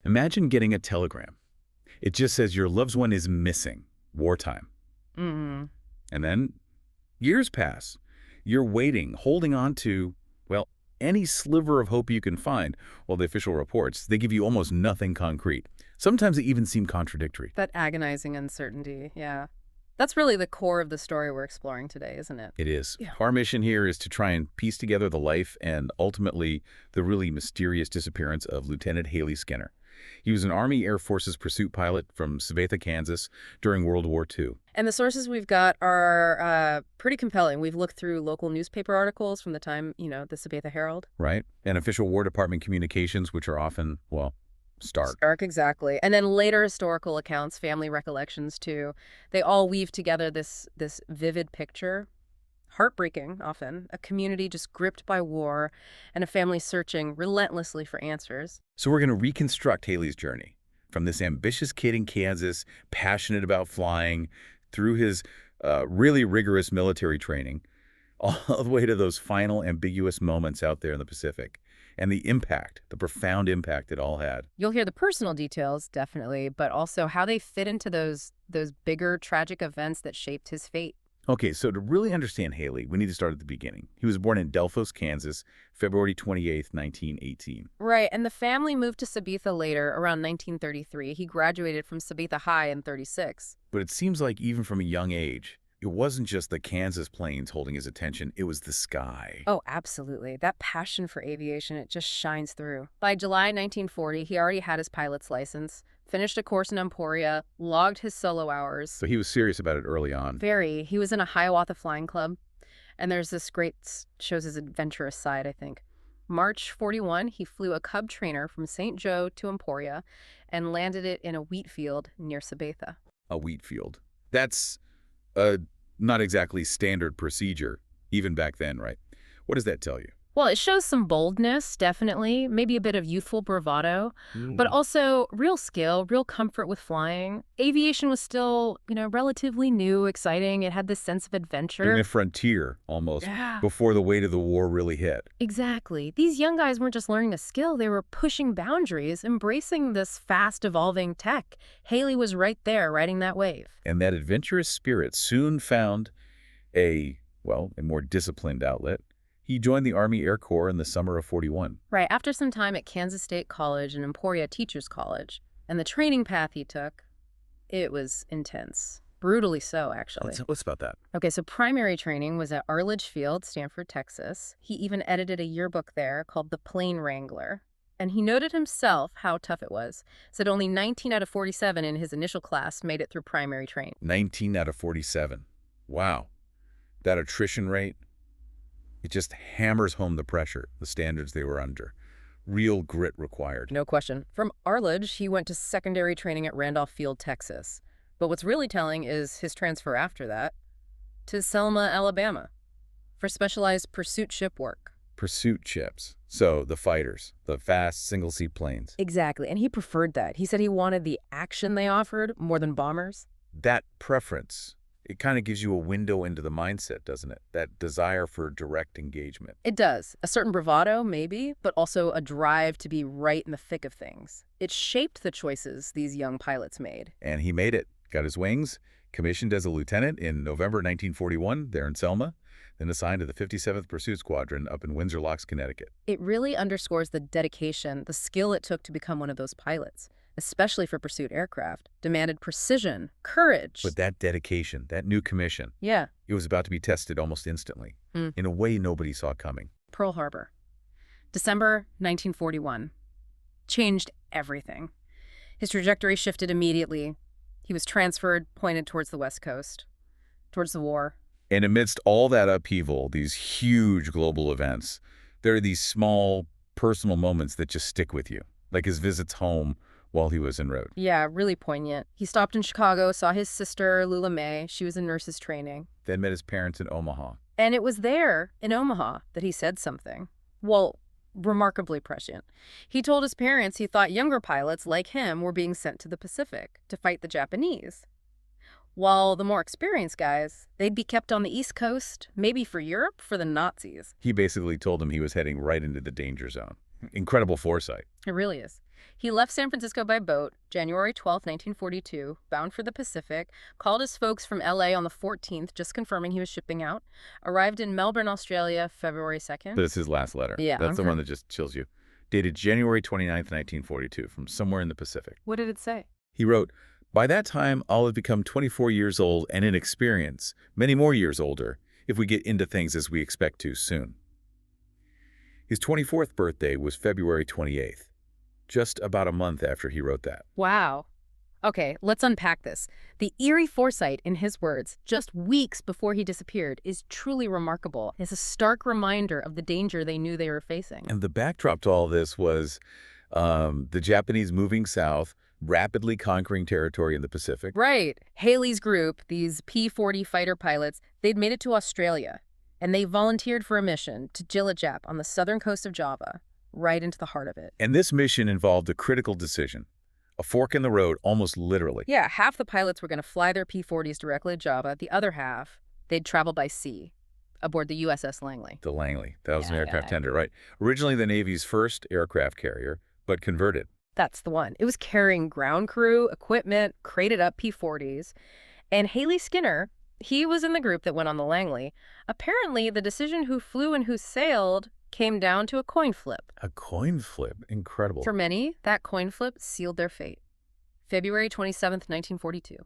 Imagine getting a telegram. It just says your loved one is missing, wartime. Mm. And then years pass. You're waiting, holding on to, well, any sliver of hope you can find. Well, the official reports, they give you almost nothing concrete. Sometimes they even seem contradictory. That agonizing uncertainty, yeah. That's really the core of the story we're exploring today, isn't it? It is. Yeah. Our mission here is to try and piece together the life and ultimately the really mysterious disappearance of Lieutenant Haley Skinner. He was an Army Air Forces pursuit pilot from Sabetha, Kansas during World War II. And the sources we've got are pretty compelling. We've looked through local newspaper articles from the time, the Sabetha Herald. Right? And official War Department communications, which are often, well, stark. Stark, exactly. And then later historical accounts, family recollections too. They all weave together this vivid picture. Heartbreaking, often. A community just gripped by war and a family searching relentlessly for answers. So we're going to reconstruct Haley's journey from this ambitious kid in Kansas, passionate about flying, through his really rigorous military training, all the way to those final ambiguous moments out there in the Pacific. And the impact, the profound impact it all had. You'll hear the personal details, definitely, but also how they fit into those bigger tragic events that shaped his fate. Okay, so to really understand Haley, we need to start at the beginning. He was born in Delphos, Kansas, February 28th, 1918. Right, and the family moved to Sabetha later, around 1933. He graduated from Sabetha High in 36. But it seems like even from a young age, it wasn't just the Kansas plains holding his attention, it was the sky. Oh, absolutely. That passion for aviation, it just shines through. By July 1940, he already had his pilot's license, finished a course in Emporia, logged his solo hours. So he was serious about it early on. Very. He was in a Hiawatha flying club, and there's this great, shows his adventurous side, I think. March 41, he flew a Cub trainer from St. Joe to Emporia and landed it in a wheat field near Sabetha. A wheat field. That's not exactly standard procedure, even back then, right? What does that tell you? Well, it shows some boldness, definitely, maybe a bit of youthful bravado, but also real skill, real comfort with flying. Aviation was still, relatively new, exciting. It had this sense of adventure. In the frontier, almost, Yeah. before the weight of the war really hit. Exactly. These young guys weren't just learning a skill, they were pushing boundaries, embracing this fast-evolving tech. Haley was right there, riding that wave. And that adventurous spirit soon found a more disciplined outlet. He joined the Army Air Corps in the summer of 41. Right, after some time at Kansas State College and Emporia Teachers College, and the training path he took, it was intense. Brutally so, actually. What's about that? Okay, so primary training was at Arledge Field, Stanford, Texas. He even edited a yearbook there called The Plane Wrangler. And he noted himself how tough it was. Said only 19 out of 47 in his initial class made it through primary training. 19 out of 47. Wow. That attrition rate, it just hammers home the pressure, the standards they were under. Real grit required. No question. From Arledge, he went to secondary training at Randolph Field, Texas. But what's really telling is his transfer after that to Selma, Alabama, for specialized pursuit ship work. Pursuit ships. So the fighters, the fast single-seat planes. Exactly, and he preferred that. He said he wanted the action they offered more than bombers. That preference, it kind of gives you a window into the mindset, doesn't it? That desire for direct engagement. It does. A certain bravado, maybe, but also a drive to be right in the thick of things. It shaped the choices these young pilots made. And he made it. Got his wings, commissioned as a lieutenant in November 1941 there in Selma, then assigned to the 57th Pursuit Squadron up in Windsor Locks, Connecticut. It really underscores the dedication, the skill it took to become one of those pilots, especially for pursuit aircraft. Demanded precision, courage. But that dedication, that new commission, Yeah. it was about to be tested almost instantly, in a way nobody saw coming. Pearl Harbor. December 1941. Changed everything. His trajectory shifted immediately. He was transferred, pointed towards the West Coast, towards the war. And amidst all that upheaval, these huge global events, there are these small personal moments that just stick with you, like his visits home while he was en route. Yeah, really poignant. He stopped in Chicago, saw his sister, Lula May. She was in nurse's training. Then met his parents in Omaha. And it was there, in Omaha, that he said something. Well, remarkably prescient. He told his parents he thought younger pilots like him were being sent to the Pacific to fight the Japanese. While the more experienced guys, they'd be kept on the East Coast, maybe for Europe, for the Nazis. He basically told them he was heading right into the danger zone. Incredible foresight. It really is. He left San Francisco by boat, January 12, 1942, bound for the Pacific, called his folks from LA on the 14th, just confirming he was shipping out, arrived in Melbourne, Australia, February 2nd. That's his last letter. Yeah. That's the one that just chills you. Dated January 29th, 1942, from somewhere in the Pacific. What did it say? He wrote, "By that time, I'll have become 24 years old and inexperienced, many more years older, if we get into things as we expect to soon." His 24th birthday was February 28th, just about a month after he wrote that. Wow. Okay, let's unpack this. The eerie foresight, in his words, just weeks before he disappeared, is truly remarkable. It's a stark reminder of the danger they knew they were facing. And the backdrop to all this was the Japanese moving south, rapidly conquering territory in the Pacific. Right. Haley's group, these P-40 fighter pilots, they'd made it to Australia, and they volunteered for a mission to Cilacap on the southern coast of Java, right into the heart of it. And this mission involved a critical decision, a fork in the road, almost literally. Yeah, half the pilots were going to fly their P-40s directly to Java. The other half, they'd travel by sea aboard the USS Langley. The Langley. That was an Yeah, aircraft yeah. tender, right? Originally the Navy's first aircraft carrier, but converted. That's the one. It was carrying ground crew, equipment, crated up P-40s. And Haley Skinner, he was in the group that went on the Langley. Apparently, the decision who flew and who sailed came down to a coin flip. A coin flip. Incredible. For many, that coin flip sealed their fate. February 27th, 1942.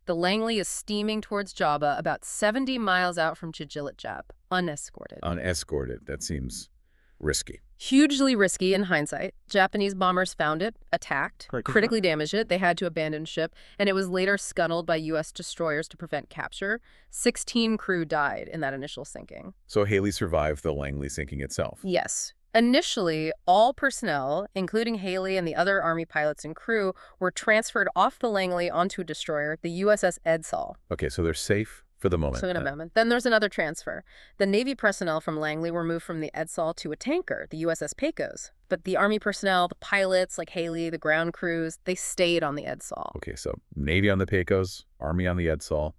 The Langley is steaming towards Java, about 70 miles out from Cilacap, unescorted. Unescorted. That seems risky. Hugely risky in hindsight. Japanese bombers found it, attacked, critically damaged it. They had to abandon ship, and it was later scuttled by U.S. destroyers to prevent capture. 16 crew died in that initial sinking. So Haley survived the Langley sinking itself. Yes. Initially, all personnel, including Haley and the other Army pilots and crew, were transferred off the Langley onto a destroyer, the USS Edsall. Okay, so they're safe for the moment. So in a moment. Then there's another transfer. The Navy personnel from Langley were moved from the Edsall to a tanker, the USS Pecos. But the Army personnel, the pilots like Haley, the ground crews, they stayed on the Edsall. Okay, so Navy on the Pecos, Army on the Edsall.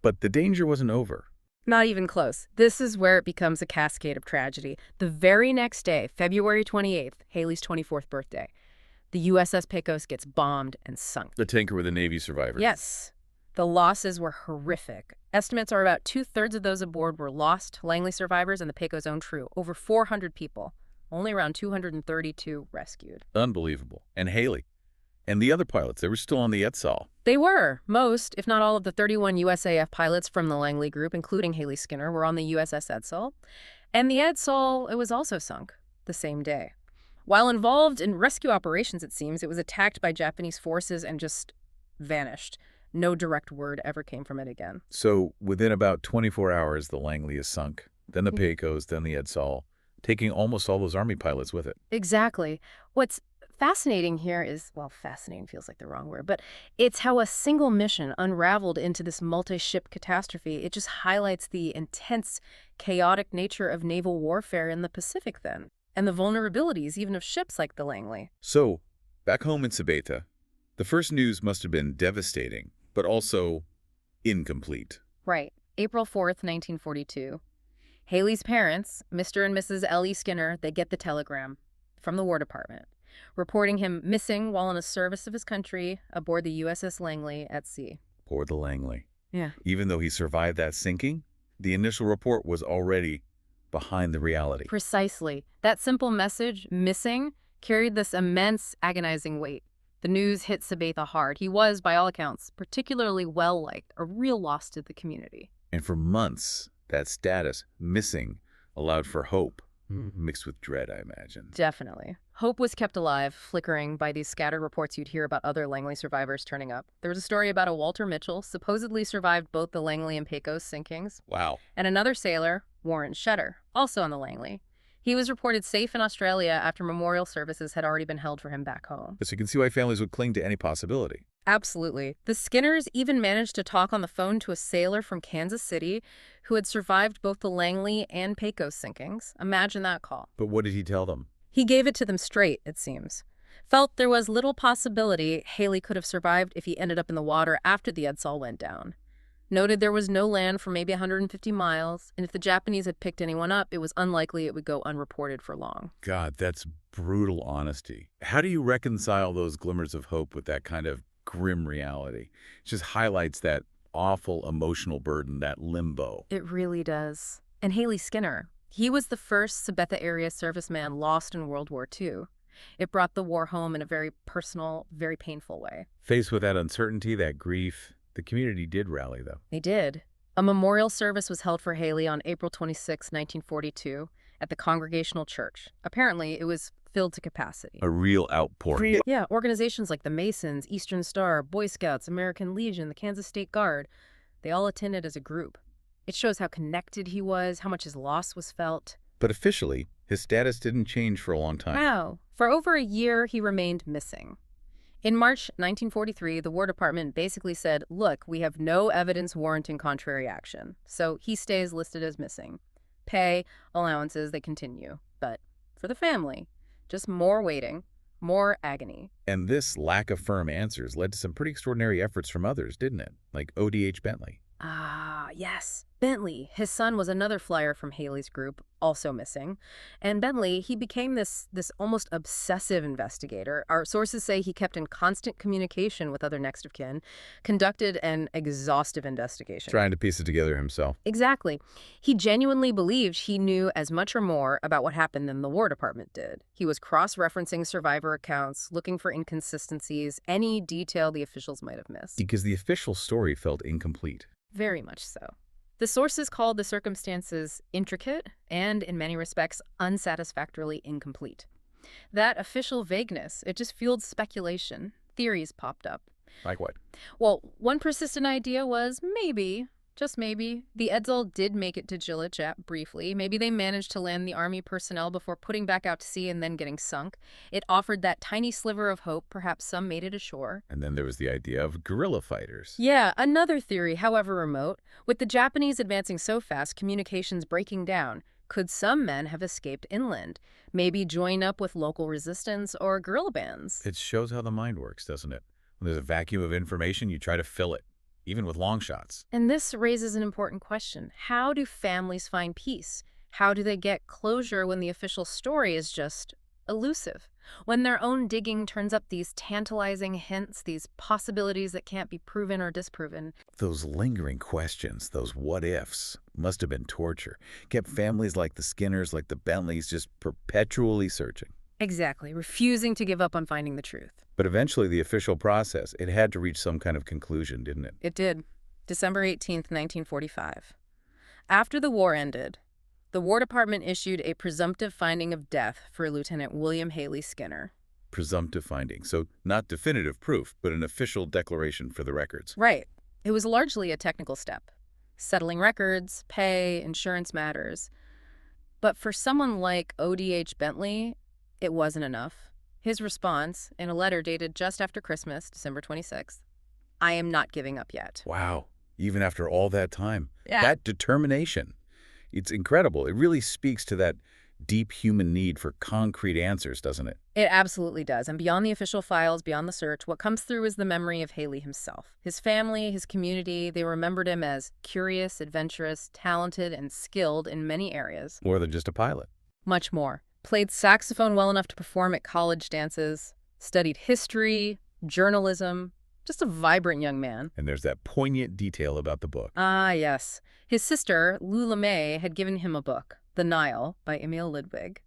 But the danger wasn't over. Not even close. This is where it becomes a cascade of tragedy. The very next day, February 28th, Haley's 24th birthday, the USS Pecos gets bombed and sunk. The tanker with the Navy survivors. Yes. The losses were horrific. Estimates are about 2/3 of those aboard were lost, Langley survivors and the Pecos' own crew. Over 400 people. Only around 232 rescued. Unbelievable. And Haley. And the other pilots, they were still on the Edsall. They were. Most, if not all, of the 31 USAF pilots from the Langley group, including Haley Skinner, were on the USS Edsall. And the Edsall, it was also sunk the same day. While involved in rescue operations, it seems, it was attacked by Japanese forces and just vanished. No direct word ever came from it again. So within about 24 hours, the Langley is sunk. Then the Pecos, then the Edsall, taking almost all those Army pilots with it. Exactly. What's fascinating here is, well, fascinating feels like the wrong word, but it's how a single mission unraveled into this multi-ship catastrophe. It just highlights the intense, chaotic nature of naval warfare in the Pacific then, and the vulnerabilities even of ships like the Langley. So, back home in Sabetha, the first news must have been devastating, but also incomplete. Right. April 4th, 1942. Haley's parents, Mr. and Mrs. L.E. Skinner, they get the telegram from the War Department, reporting him missing while in a service of his country aboard the USS Langley at sea. Poor the Langley. Yeah. Even though he survived that sinking, the initial report was already behind the reality. Precisely. That simple message, missing, carried this immense, agonizing weight. The news hit Sabetha hard. He was, by all accounts, particularly well-liked, a real loss to the community. And for months, that status, missing, allowed for hope, mixed with dread, I imagine. Definitely. Hope was kept alive, flickering by these scattered reports you'd hear about other Langley survivors turning up. There was a story about a Walter Mitchell, supposedly survived both the Langley and Pecos sinkings, Wow. and another sailor, Warren Shutter, also on the Langley. He was reported safe in Australia after memorial services had already been held for him back home. So you can see why families would cling to any possibility. Absolutely. The Skinners even managed to talk on the phone to a sailor from Kansas City who had survived both the Langley and Pecos sinkings. Imagine that call. But what did he tell them? He gave it to them straight, it seems. Felt there was little possibility Haley could have survived if he ended up in the water after the Edsall went down. Noted there was no land for maybe 150 miles, and if the Japanese had picked anyone up, it was unlikely it would go unreported for long. God, that's Brutal honesty. How do you reconcile those glimmers of hope with that kind of grim reality? It just highlights that awful emotional burden, that limbo. It really does. And Haley Skinner, he was the first Sabetha-area serviceman lost in World War II. It brought the war home in a very personal, very painful way. Faced with that uncertainty, that grief, the community did rally, though. They did. A memorial service was held for Haley on April 26, 1942, at the Congregational Church. Apparently, it was filled to capacity. A real outpouring. Yeah, organizations like the Masons, Eastern Star, Boy Scouts, American Legion, the Kansas State Guard, they all attended as a group. It shows how connected he was, how much his loss was felt. But officially, his status didn't change for a long time. Wow. For over a year, he remained missing. In March 1943, the War Department basically said, look, we have no evidence warranting contrary action. So he stays listed as missing. Pay, allowances, they continue. But for the family, just more waiting, more agony. And this lack of firm answers led to some pretty extraordinary efforts from others, didn't it? Like O.D.H. Bentley. Ah, yes. Bentley, his son, was another flyer from Haley's group, also missing. And Bentley, he became this almost obsessive investigator. Our sources say he kept in constant communication with other next of kin, conducted an exhaustive investigation. Trying to piece it together himself. Exactly. He genuinely believed he knew as much or more about what happened than the War Department did. He was cross-referencing survivor accounts, looking for inconsistencies, any detail the officials might have missed. Because the official story felt incomplete. Very much so. The sources called the circumstances intricate and, in many respects, unsatisfactorily incomplete. That official vagueness, it just fueled speculation. Theories popped up. Like what? Well, one persistent idea was maybe, just maybe, the Edsall did make it to Chillicothe briefly. Maybe they managed to land the Army personnel before putting back out to sea and then getting sunk. It offered that tiny sliver of hope. Perhaps some made it ashore. And then there was the idea of guerrilla fighters. Yeah, another theory, however remote. With the Japanese advancing so fast, communications breaking down, could some men have escaped inland? Maybe join up with local resistance or guerrilla bands? It shows how the mind works, doesn't it? When there's a vacuum of information, you try to fill it, even with long shots. And this raises an important question. How do families find peace? How do they get closure when the official story is just elusive? When their own digging turns up these tantalizing hints, these possibilities that can't be proven or disproven? Those lingering questions, those what-ifs, must have been torture. Kept families like the Skinners, like the Bentleys, just perpetually searching. Exactly, refusing to give up on finding the truth. But eventually, the official process, it had to reach some kind of conclusion, didn't it? It did. December 18th, 1945. After the war ended, the War Department issued a presumptive finding of death for Lieutenant William Haley Skinner. Presumptive finding. So not definitive proof, but an official declaration for the records. Right. It was largely a technical step. Settling records, pay, insurance matters. But for someone like O.D.H. Bentley, it wasn't enough. His response, in a letter dated just after Christmas, December 26th, I am not giving up yet. Wow. Even after all that time. Yeah. That determination. It's incredible. It really speaks to that deep human need for concrete answers, doesn't it? It absolutely does. And beyond the official files, beyond the search, what comes through is the memory of Haley himself. His family, his community, they remembered him as curious, adventurous, talented, and skilled in many areas. More than just a pilot. Much more. Played saxophone well enough to perform at college dances, studied history, journalism, just a vibrant young man. And there's that poignant detail about the book. Ah, yes. His sister, Lou LeMay, had given him a book, The Nile, by Emil Ludwig.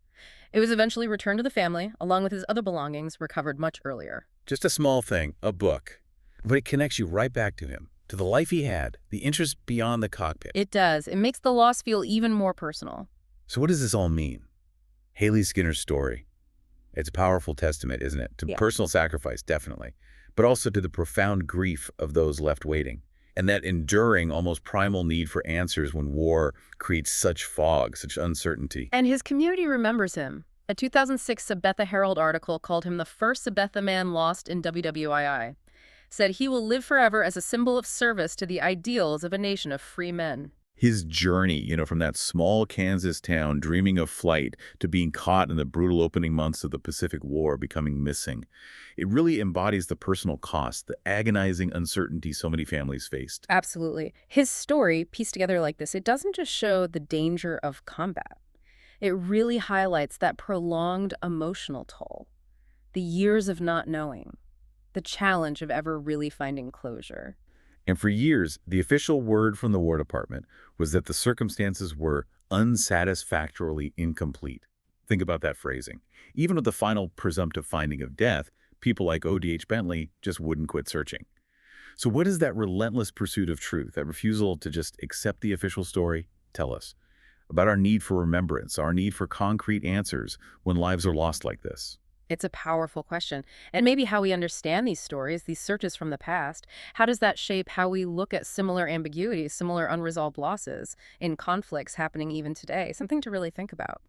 It was eventually returned to the family, along with his other belongings recovered much earlier. Just a small thing, a book. But it connects you right back to him, to the life he had, the interest beyond the cockpit. It does. It makes the loss feel even more personal. So what does this all mean? Haley Skinner's story. It's a powerful testament, isn't it? To personal sacrifice, definitely, but also to the profound grief of those left waiting, and that enduring, almost primal need for answers when war creates such fog, such uncertainty. And his community remembers him. A 2006 Sabetha Herald article called him the first Sabetha man lost in WWII. Said he will live forever as a symbol of service to the ideals of a nation of free men. His journey, from that small Kansas town dreaming of flight to being caught in the brutal opening months of the Pacific War, becoming missing. It really embodies the personal cost, the agonizing uncertainty so many families faced. Absolutely. His story, pieced together like this, it doesn't just show the danger of combat. It really highlights that prolonged emotional toll, the years of not knowing, the challenge of ever really finding closure. And for years, the official word from the War Department was that the circumstances were unsatisfactorily incomplete. Think about that phrasing. Even with the final presumptive finding of death, people like O.D.H. Bentley just wouldn't quit searching. So what is that relentless pursuit of truth, that refusal to just accept the official story, tell us? About our need for remembrance, our need for concrete answers when lives are lost like this. It's a powerful question. And maybe how we understand these stories, these searches from the past, how does that shape how we look at similar ambiguities, similar unresolved losses in conflicts happening even today? Something to really think about.